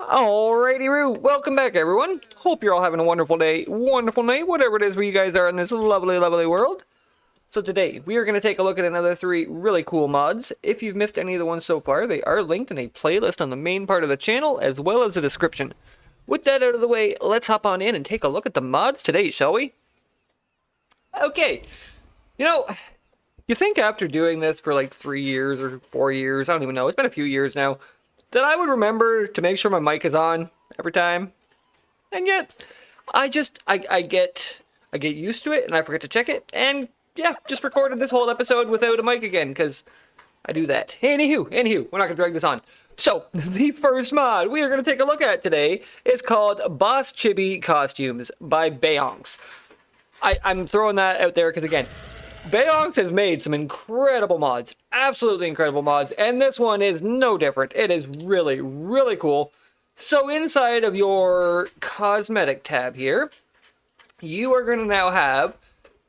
Alrighty, Roo. Welcome back, everyone. Hope you're all having a wonderful day, wonderful night, whatever it is where you guys are in this lovely, lovely world. So today, we are going to take a look at another 3 really cool mods. If you've missed any of the ones so far, they are linked in a playlist on the main part of the channel, as well as a description. With that out of the way, let's hop on in and take a look at the mods today, shall we? Okay. You think after doing this for like 3 years or 4 years, I don't even know, it's been a few years now, that I would remember to make sure my mic is on every time. And yet, I get used to it and I forget to check it. And yeah, just recorded this whole episode without a mic again because I do that. Anywho, we're not going to drag this on. So, the first mod we are going to take a look at today is called Boss Chibi Costumes by Bayonks. I'm throwing that out there because, again, Bayonks has made some incredible mods, absolutely incredible mods, and this one is no different. It is really, really cool. So inside of your cosmetic tab here, you are going to now have,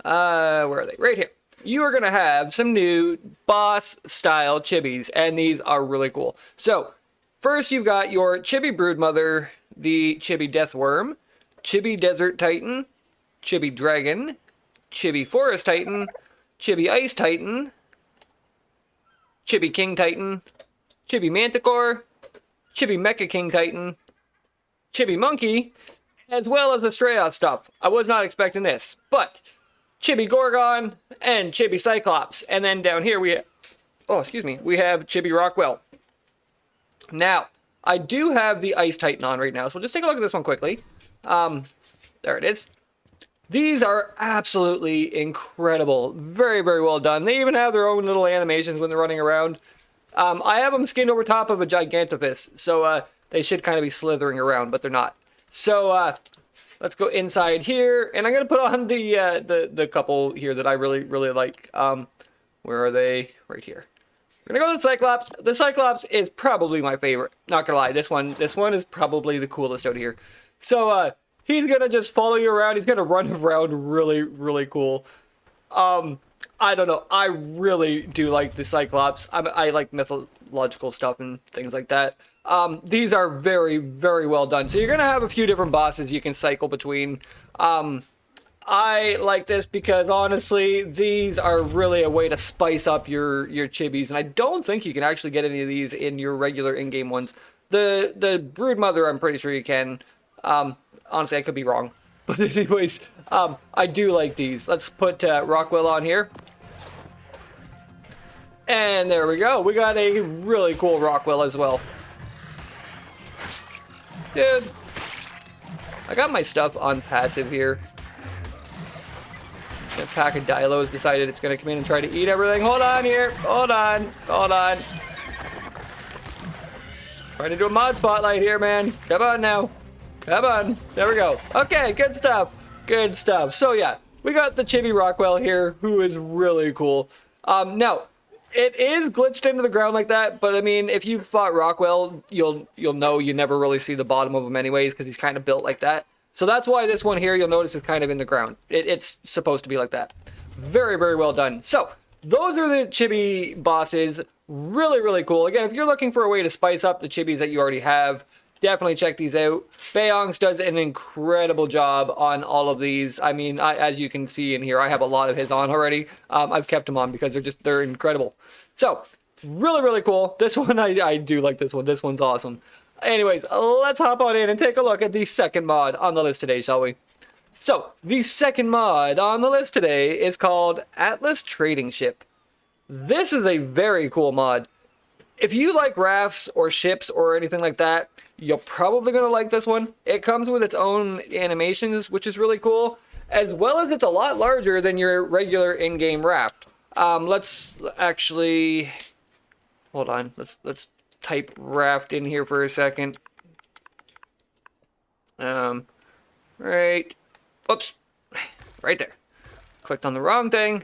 where are they? Right here. You are going to have some new boss-style chibis, and these are really cool. So, first you've got your Chibi Broodmother, the Chibi Deathworm, Chibi Desert Titan, Chibi Dragon, Chibi Forest Titan, Chibi Ice Titan, Chibi King Titan, Chibi Manticore, Chibi Mecha King Titan, Chibi Monkey, as well as the Strayoth stuff. I was not expecting this, but Chibi Gorgon and Chibi Cyclops. And then down here we have, we have Chibi Rockwell. Now, I do have the Ice Titan on right now, so we'll just take a look at this one quickly. There it is. These are absolutely incredible. Very, very well done. They even have their own little animations when they're running around. I have them skinned over top of a Gigantopus, so they should kind of be slithering around, but they're not. So let's go inside here, and I'm going to put on the couple here that I really, really like. Where are they? Right here. We're going to go to the Cyclops. The Cyclops is probably my favorite. Not going to lie, this one is probably the coolest out here. So, he's going to just follow you around. He's going to run around really, really cool. I don't know. I really do like the Cyclops. I like mythological stuff and things like that. These are very, very well done. So you're going to have a few different bosses you can cycle between. I like this because, honestly, these are really a way to spice up your chibis. And I don't think you can actually get any of these in your regular in-game ones. The Broodmother, I'm pretty sure you can. Honestly, I could be wrong. But anyways, I do like these. Let's put Rockwell on here. And there we go. We got a really cool Rockwell as well. Dude, I got my stuff on passive here. A pack of Dilos decided it's going to come in and try to eat everything. Hold on here. Hold on. Trying to do a mod spotlight here, man. Come on now. Come on. There we go. Okay, good stuff. Good stuff. So yeah, we got the Chibi Rockwell here, who is really cool. Now, it is glitched into the ground like that, but I mean, if you've fought Rockwell, you'll know you never really see the bottom of him anyways, because he's kind of built like that. So that's why this one here, you'll notice, is kind of in the ground. It's supposed to be like that. Very, very well done. So, those are the Chibi bosses. Really, really cool. Again, if you're looking for a way to spice up the Chibis that you already have, definitely check these out. Bayonks does an incredible job on all of these. I mean, as you can see in here, I have a lot of his on already. I've kept them on because they're incredible. So, really, really cool. This one, I do like this one. This one's awesome. Anyways, let's hop on in and take a look at the second mod on the list today, shall we? So, the second mod on the list today is called Atlas Trading Ship. This is a very cool mod. If you like rafts or ships or anything like that, you're probably going to like this one. It comes with its own animations, which is really cool, as well as it's a lot larger than your regular in-game raft. Let's actually... Hold on. Let's type raft in here for a second. Right. Whoops. Right there. Clicked on the wrong thing.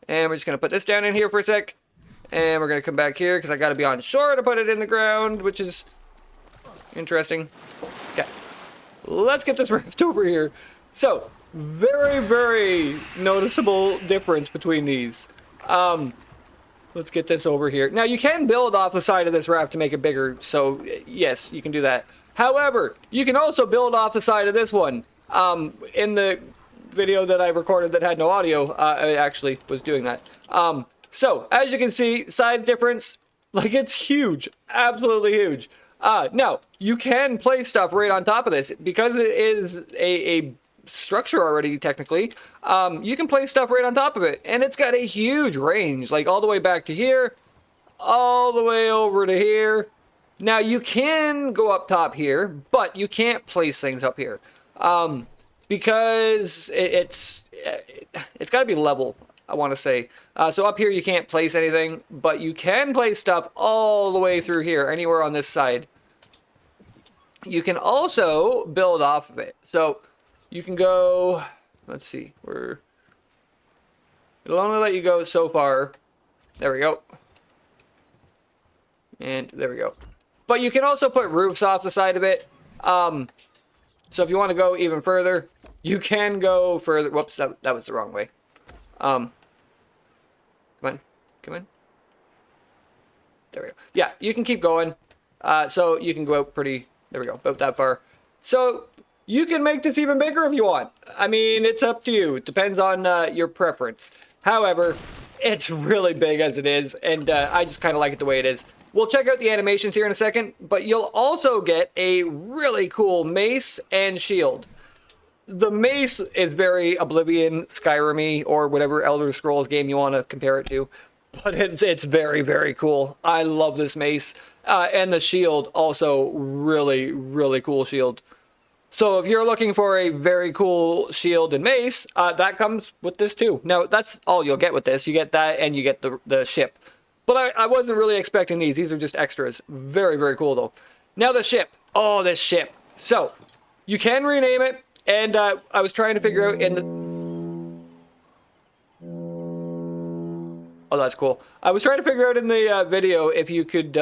And we're just going to put this down in here for a sec. And we're going to come back here because I got to be on shore to put it in the ground, which is interesting. Okay. Let's get this raft over here. So, very, very noticeable difference between these. Let's get this over here. Now, you can build off the side of this raft to make it bigger, so yes, you can do that. However, you can also build off the side of this one. In the video that I recorded that had no audio, I actually was doing that. So, as you can see, size difference, like it's huge. Absolutely huge. Now, you can place stuff right on top of this. Because it is a structure already, technically, you can place stuff right on top of it. And it's got a huge range, like all the way back to here, all the way over to here. Now, you can go up top here, but you can't place things up here. Because it's got to be level, I want to say. So up here you can't place anything, but you can place stuff all the way through here, anywhere on this side. You can also build off of it. So you can go, let's see, it'll only let you go so far. There we go. And there we go. But you can also put roofs off the side of it. So if you want to go even further, you can go further. Whoops, that was the wrong way. Come on. There we go. Yeah, you can keep going. So you can go out pretty, there we go, about that far. So you can make this even bigger if you want. I mean, it's up to you. It depends on your preference. However, it's really big as it is, and I just kind of like it the way it is. We'll check out the animations here in a second, but you'll also get a really cool mace and shield. The mace is very Oblivion, Skyrim-y, or whatever Elder Scrolls game you want to compare it to. But it's very, very cool. I love this mace. And the shield, also really, really cool shield. So if you're looking for a very cool shield and mace, that comes with this too. Now, that's all you'll get with this. You get that and you get the ship. But I wasn't really expecting these. These are just extras. Very, very cool, though. Now the ship. Oh, this ship. So, you can rename it. And I was trying to figure out in the... Oh, that's cool. I was trying to figure out in the video if you could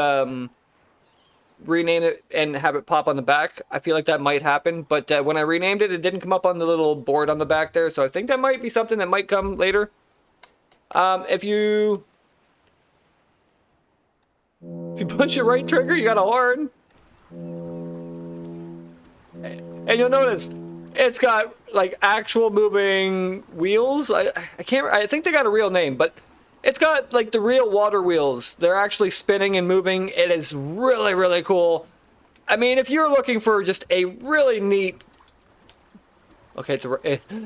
rename it and have it pop on the back. I feel like that might happen. But when I renamed it, it didn't come up on the little board on the back there. So I think that might be something that might come later. If you push your right trigger, you got a horn. And you'll notice it's got like actual moving wheels. I think they got a real name, but it's got like the real water wheels. They're actually spinning and moving. It is really, really cool. I mean, if you're looking for just a really neat... Okay,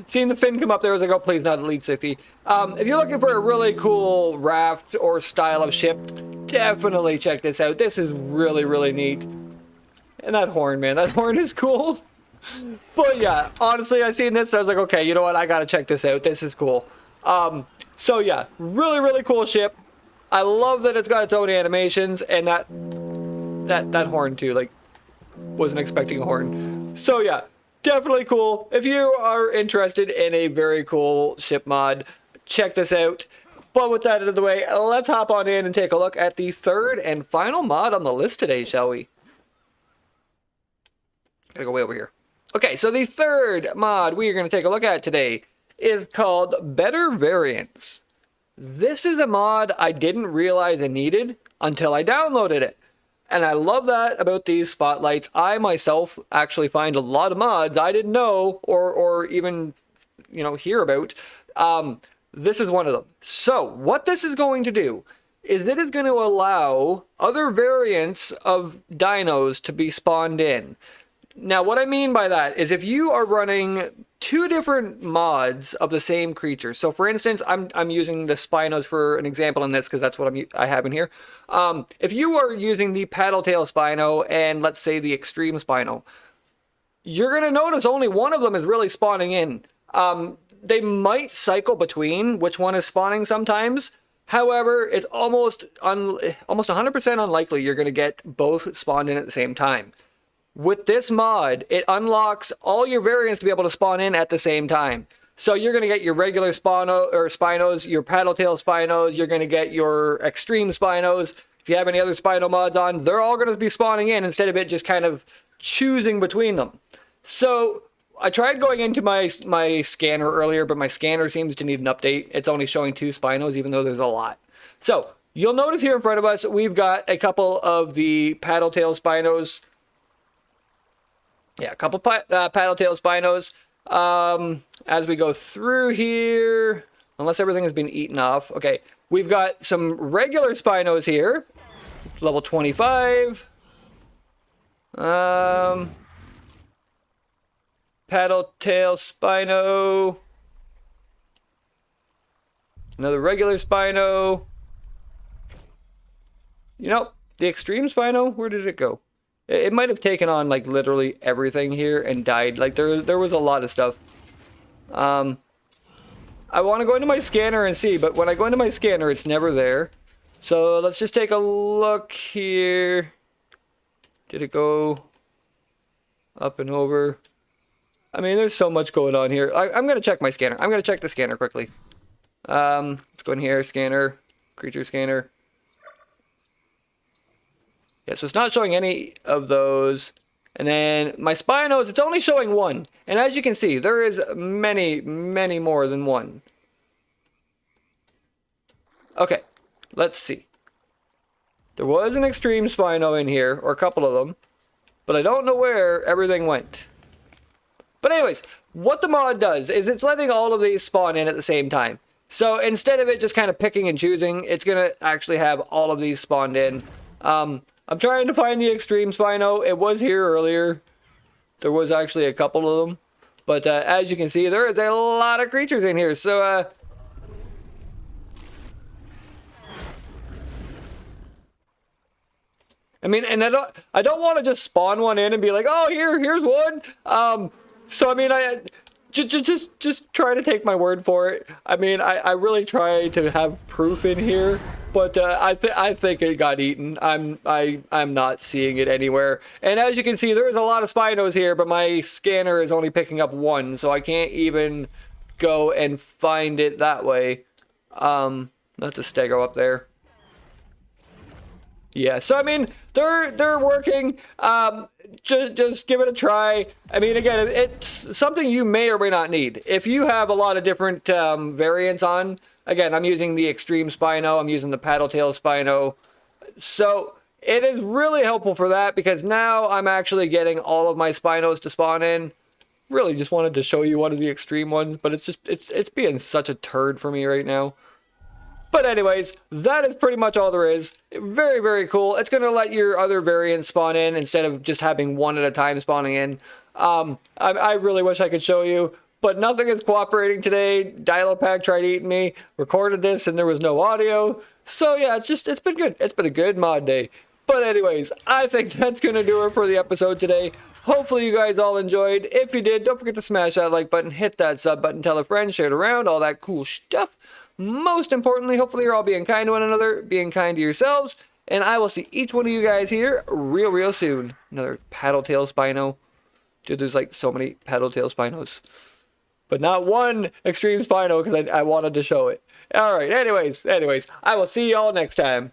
seeing the fin come up there, I was like, oh, please, not Elite 60. If you're looking for a really cool raft or style of ship, definitely check this out. This is really, really neat. And that horn, man, that horn is cool. But yeah, honestly, I seen this, I was like, okay, you know what, I gotta check this out. This is cool. So yeah, really, really cool ship. I love that it's got its own animations, and that horn too, like, wasn't expecting a horn. So yeah, definitely cool. If you are interested in a very cool ship mod, check this out. But with that out of the way, let's hop on in and take a look at the third and final mod on the list today, shall we? Gotta go way over here. Okay, so the third mod we are going to take a look at today is called Better Variants. This is a mod I didn't realize I needed until I downloaded it. And I love that about these spotlights. I myself actually find a lot of mods I didn't know or even, you know, hear about. This is one of them. So what this is going to do is it is going to allow other variants of dinos to be spawned in. Now, what I mean by that is if you are running two different mods of the same creature. So, for instance, I'm using the Spinos for an example in this because that's what I have in here. If you are using the Paddletail Spino and, let's say, the Extreme Spino, you're going to notice only one of them is really spawning in. They might cycle between which one is spawning sometimes. However, it's almost 100% unlikely you're going to get both spawned in at the same time. With this mod, it unlocks all your variants to be able to spawn in at the same time. So you're going to get your regular Spinos, your Paddletail Spinos, you're going to get your Extreme Spinos. If you have any other Spino mods on, they're all going to be spawning in instead of it just kind of choosing between them. So I tried going into my scanner earlier, but my scanner seems to need an update. It's only showing 2 Spinos, even though there's a lot. So You'll notice here in front of us, we've got a couple of the paddle tail spinos. Yeah, a couple paddle tail spinos. As we go through here, unless everything has been eaten off. Okay, we've got some regular spinos here. Level 25. Paddle tail spino. Another regular spino. You know, the extreme spino, where did it go? It might have taken on like literally everything here and died. Like there was a lot of stuff. I want to go into my scanner and see, but when I go into my scanner, it's never there. So let's just take a look here. Did it go up and over? I mean, there's so much going on here. I'm going to check my scanner. I'm going to check the scanner quickly. Let's go in here, scanner, creature scanner. Yeah, so it's not showing any of those. And then my spinos, it's only showing one. And as you can see, there is many, many more than one. Okay, let's see. There was an extreme spino in here, or a couple of them. But I don't know where everything went. But anyways, what the mod does is it's letting all of these spawn in at the same time. So instead of it just kind of picking and choosing, it's going to actually have all of these spawned in. I'm trying to find the extreme spino. It was here earlier. There was actually a couple of them. But as you can see, there is a lot of creatures in here. So, I mean, and I don't want to just spawn one in and be like, oh, here's one. So I mean, just try to take my word for it. I mean, I really try to have proof in here, but I think it got eaten. I'm not seeing it anywhere. And as you can see, there's a lot of spinos here, but my scanner is only picking up one, so I can't even go and find it that way. That's a stego up there. Yeah, so I mean, they're working. Just give it a try. I mean, again, it's something you may or may not need. If you have a lot of different variants on, again, I'm using the extreme spino, I'm using the paddle tail spino. So it is really helpful for that because now I'm actually getting all of my spinos to spawn in. Really just wanted to show you one of the extreme ones, but it's being such a turd for me right now. But anyways, that is pretty much all there is. Very, very cool. It's going to let your other variants spawn in instead of just having one at a time spawning in. I really wish I could show you, but nothing is cooperating today. Dialopack tried eating me, recorded this, and there was no audio. So yeah, it's been good. It's been a good mod day. But anyways, I think that's going to do it for the episode today. Hopefully you guys all enjoyed. If you did, don't forget to smash that like button, hit that sub button, tell a friend, share it around, all that cool stuff. Most importantly, hopefully you're all being kind to one another, being kind to yourselves, and I will see each one of you guys here real soon. Another paddle tail spino. Dude, there's like so many paddle tail spinos. But not one extreme spino because I wanted to show it. Alright, anyways, I will see y'all next time.